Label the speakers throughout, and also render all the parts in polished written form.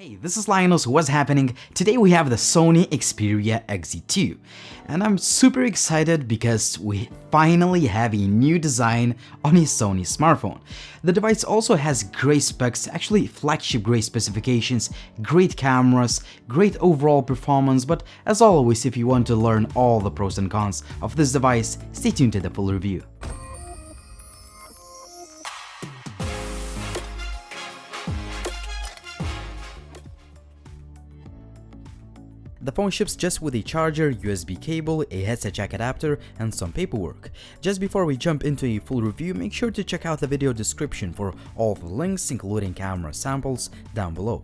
Speaker 1: Hey, this is Linus. What's happening? Today we have the Sony Xperia XZ2 and I'm super excited because we finally have a new design on a Sony smartphone. The device also has great specs, actually flagship grade specifications, great cameras, great overall performance, but as always, if you want to learn all the pros and cons of this device, stay tuned to the full review. The phone ships just with a charger, USB cable, a headset jack adapter, and some paperwork. Just before we jump into a full review, make sure to check out the video description for all the links, including camera samples, down below.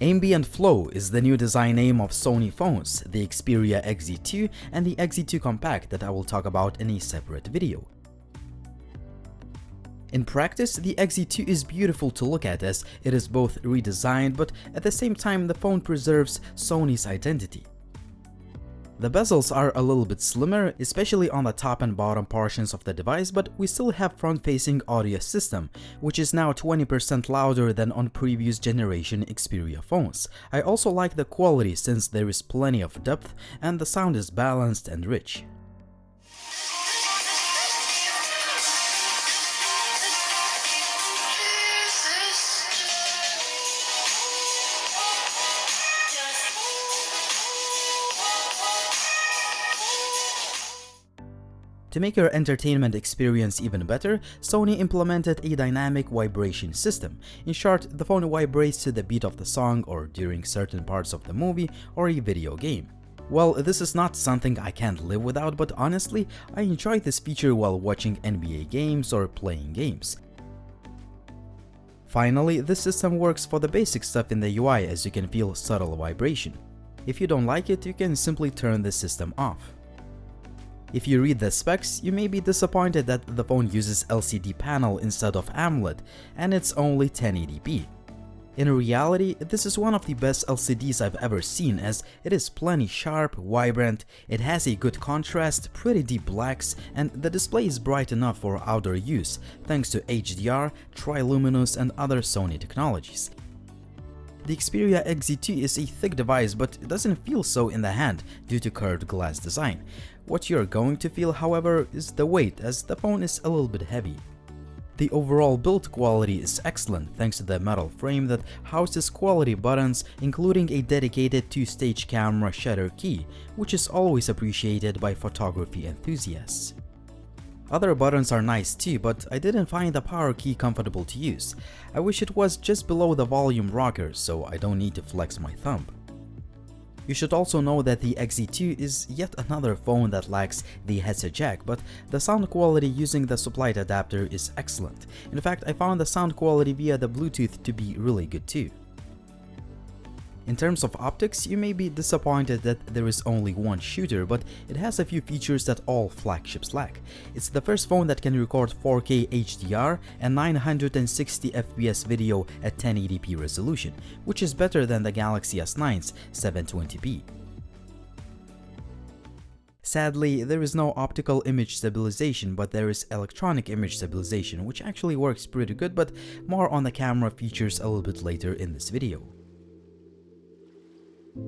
Speaker 1: Ambient Flow is the new design name of Sony phones, the Xperia XZ2 and the XZ2 Compact that I will talk about in a separate video. In practice, the XZ2 is beautiful to look at as it is both redesigned, but at the same time the phone preserves Sony's identity. The bezels are a little bit slimmer, especially on the top and bottom portions of the device, but we still have front-facing audio system, which is now 20% louder than on previous generation Xperia phones. I also like the quality since there is plenty of depth and the sound is balanced and rich. To make your entertainment experience even better, Sony implemented a dynamic vibration system. In short, the phone vibrates to the beat of the song or during certain parts of the movie or a video game. Well, this is not something I can't live without, but honestly, I enjoy this feature while watching NBA games or playing games. Finally, this system works for the basic stuff in the UI as you can feel subtle vibration. If you don't like it, you can simply turn the system off. If you read the specs, you may be disappointed that the phone uses LCD panel instead of AMOLED, and it's only 1080p. In reality, this is one of the best LCDs I've ever seen as it is plenty sharp, vibrant, it has a good contrast, pretty deep blacks, and the display is bright enough for outdoor use thanks to HDR, triluminous and other Sony technologies. The Xperia XZ2 is a thick device, but it doesn't feel so in the hand due to curved glass design. What you're going to feel, however, is the weight as the phone is a little bit heavy. The overall build quality is excellent thanks to the metal frame that houses quality buttons, including a dedicated two-stage camera shutter key, which is always appreciated by photography enthusiasts. Other buttons are nice too, but I didn't find the power key comfortable to use. I wish it was just below the volume rocker so I don't need to flex my thumb. You should also know that the XZ2 is yet another phone that lacks the headset jack, but the sound quality using the supplied adapter is excellent. In fact, I found the sound quality via the Bluetooth to be really good too. In terms of optics, you may be disappointed that there is only one shooter, but it has a few features that all flagships lack. It's the first phone that can record 4K HDR and 960 FPS video at 1080p resolution, which is better than the Galaxy S9's 720p. Sadly, there is no optical image stabilization, but there is electronic image stabilization, which actually works pretty good, but more on the camera features a little bit later in this video.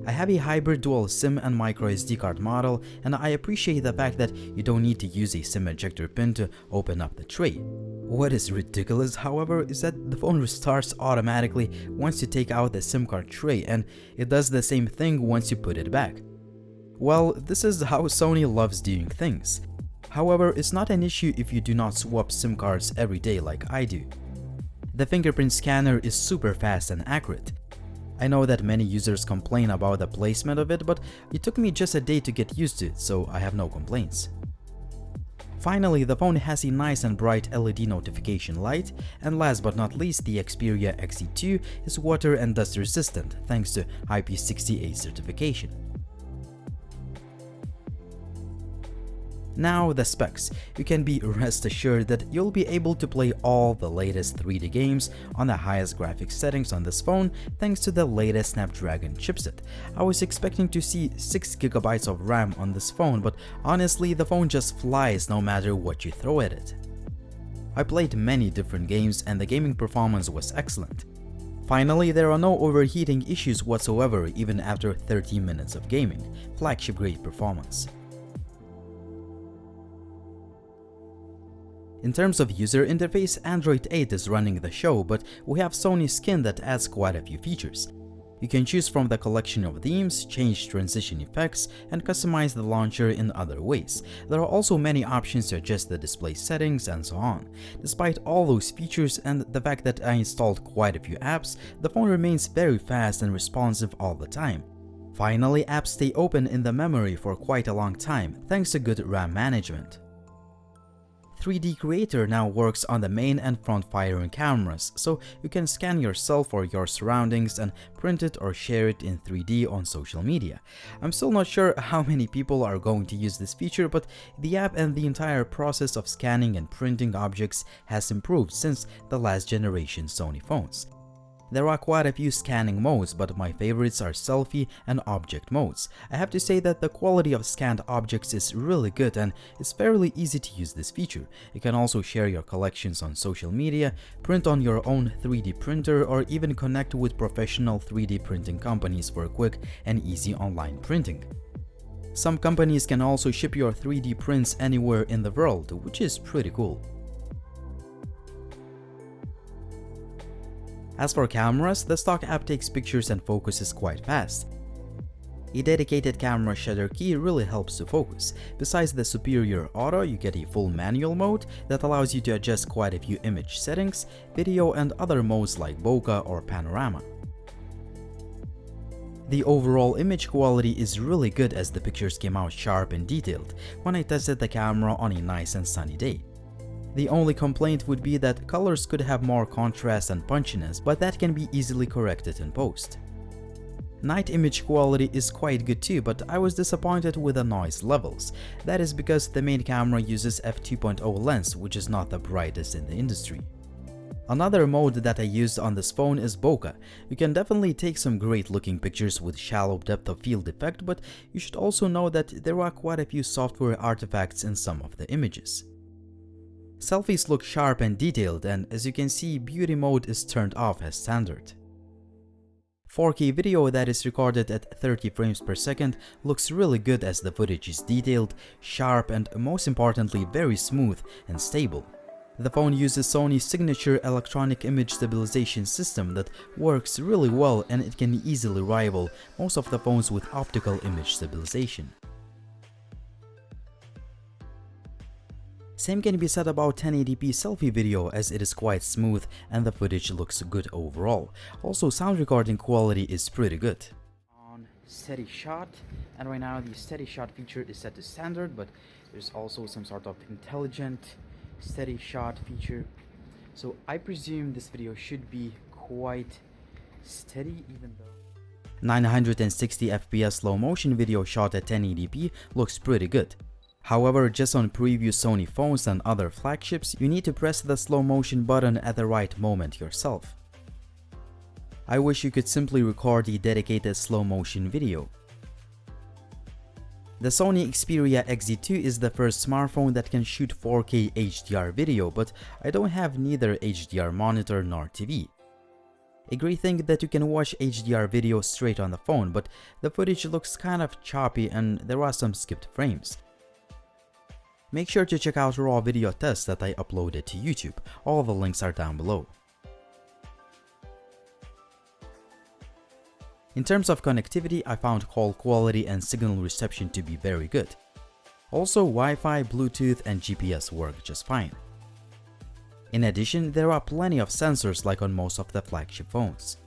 Speaker 1: I have a hybrid dual SIM and microSD card model, and I appreciate the fact that you don't need to use a SIM ejector pin to open up the tray. What is ridiculous, however, is that the phone restarts automatically once you take out the SIM card tray, and it does the same thing once you put it back. Well, this is how Sony loves doing things. However, it's not an issue if you do not swap SIM cards every day like I do. The fingerprint scanner is super fast and accurate. I know that many users complain about the placement of it, but it took me just a day to get used to it, so I have no complaints. Finally, the phone has a nice and bright LED notification light, and last but not least, the Xperia XZ2 is water and dust resistant thanks to IP68 certification. Now the specs. You can be rest assured that you'll be able to play all the latest 3D games on the highest graphics settings on this phone thanks to the latest Snapdragon chipset. I was expecting to see 6GB of RAM on this phone, but honestly the phone just flies no matter what you throw at it. I played many different games and the gaming performance was excellent. Finally, there are no overheating issues whatsoever even after 30 minutes of gaming. Flagship grade performance. In terms of user interface, Android 8 is running the show, but we have Sony Skin that adds quite a few features. You can choose from the collection of themes, change transition effects, and customize the launcher in other ways. There are also many options to adjust the display settings and so on. Despite all those features and the fact that I installed quite a few apps, the phone remains very fast and responsive all the time. Finally, apps stay open in the memory for quite a long time, thanks to good RAM management. 3D Creator now works on the main and front-firing cameras, so you can scan yourself or your surroundings and print it or share it in 3D on social media. I'm still not sure how many people are going to use this feature, but the app and the entire process of scanning and printing objects has improved since the last generation Sony phones. There are quite a few scanning modes, but my favorites are selfie and object modes. I have to say that the quality of scanned objects is really good and it's fairly easy to use this feature. You can also share your collections on social media, print on your own 3D printer, or even connect with professional 3D printing companies for quick and easy online printing. Some companies can also ship your 3D prints anywhere in the world, which is pretty cool. As for cameras, the stock app takes pictures and focuses quite fast. A dedicated camera shutter key really helps to focus. Besides the superior auto, you get a full manual mode that allows you to adjust quite a few image settings, video, and other modes like bokeh or panorama. The overall image quality is really good as the pictures came out sharp and detailed when I tested the camera on a nice and sunny day. The only complaint would be that colors could have more contrast and punchiness, but that can be easily corrected in post. Night image quality is quite good too, but I was disappointed with the noise levels. That is because the main camera uses f2.0 lens, which is not the brightest in the industry. Another mode that I used on this phone is bokeh. You can definitely take some great looking pictures with shallow depth of field effect, but you should also know that there are quite a few software artifacts in some of the images. Selfies look sharp and detailed, and as you can see, beauty mode is turned off as standard. 4K video that is recorded at 30 frames per second looks really good as the footage is detailed, sharp, and most importantly very smooth and stable. The phone uses Sony's signature electronic image stabilization system that works really well, and it can easily rival most of the phones with optical image stabilization. Same can be said about 1080p selfie video, as it is quite smooth and the footage looks good overall. Also, sound recording quality is pretty good. On steady shot, and right now the steady shot feature is set to standard, but there's also some sort of intelligent steady shot feature. So I presume this video should be quite steady, even though 960 FPS slow motion video shot at 1080p looks pretty good. However, just on previous Sony phones and other flagships, you need to press the slow motion button at the right moment yourself. I wish you could simply record a dedicated slow motion video. The Sony Xperia XZ2 is the first smartphone that can shoot 4K HDR video, but I don't have neither HDR monitor nor TV. A great thing that you can watch HDR video straight on the phone, but the footage looks kind of choppy and there are some skipped frames. Make sure to check out raw video tests that I uploaded to YouTube. All the links are down below. In terms of connectivity, I found call quality and signal reception to be very good. Also, Wi-Fi, Bluetooth, and GPS work just fine. In addition, there are plenty of sensors like on most of the flagship phones.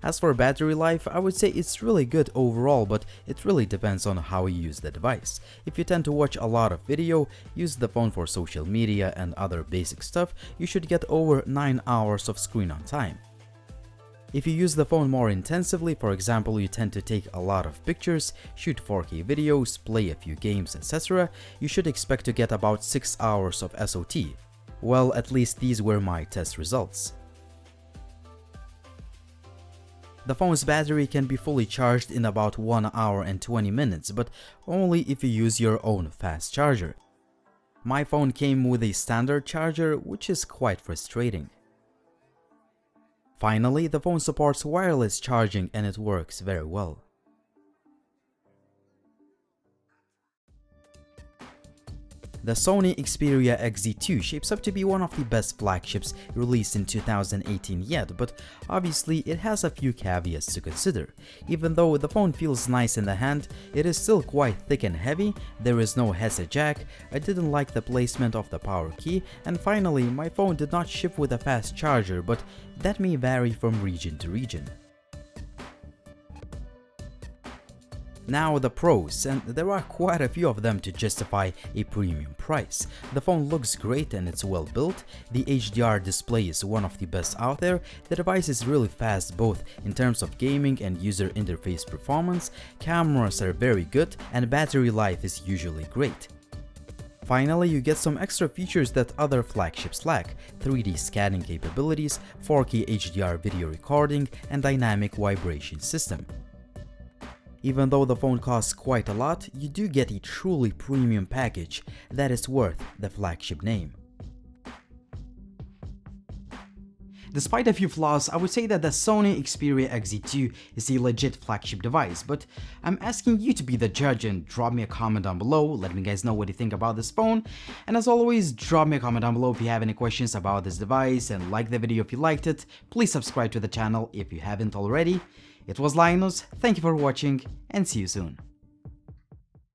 Speaker 1: As for battery life, I would say it's really good overall, but it really depends on how you use the device. If you tend to watch a lot of video, use the phone for social media and other basic stuff, you should get over 9 hours of screen on time. If you use the phone more intensively, for example, you tend to take a lot of pictures, shoot 4K videos, play a few games, etc., you should expect to get about 6 hours of SOT. Well, at least these were my test results. The phone's battery can be fully charged in about 1 hour and 20 minutes, but only if you use your own fast charger. My phone came with a standard charger, which is quite frustrating. Finally, the phone supports wireless charging and it works very well. The Sony Xperia XZ2 shapes up to be one of the best flagships released in 2018 yet, but obviously it has a few caveats to consider. Even though the phone feels nice in the hand, it is still quite thick and heavy, there is no headset jack, I didn't like the placement of the power key, and finally my phone did not ship with a fast charger, but that may vary from region to region. Now the pros, and there are quite a few of them to justify a premium price. The phone looks great and it's well built, the HDR display is one of the best out there, the device is really fast both in terms of gaming and user interface performance, cameras are very good, and battery life is usually great. Finally, you get some extra features that other flagships lack: 3D scanning capabilities, 4K HDR video recording, and dynamic vibration system. Even though the phone costs quite a lot, you do get a truly premium package that is worth the flagship name. Despite a few flaws, I would say that the Sony Xperia XZ2 is a legit flagship device, but I'm asking you to be the judge and drop me a comment down below, let me guys know what you think about this phone, and as always, drop me a comment down below if you have any questions about this device, and like the video if you liked it. Please subscribe to the channel if you haven't already. It was Linus, thank you for watching, and see you soon.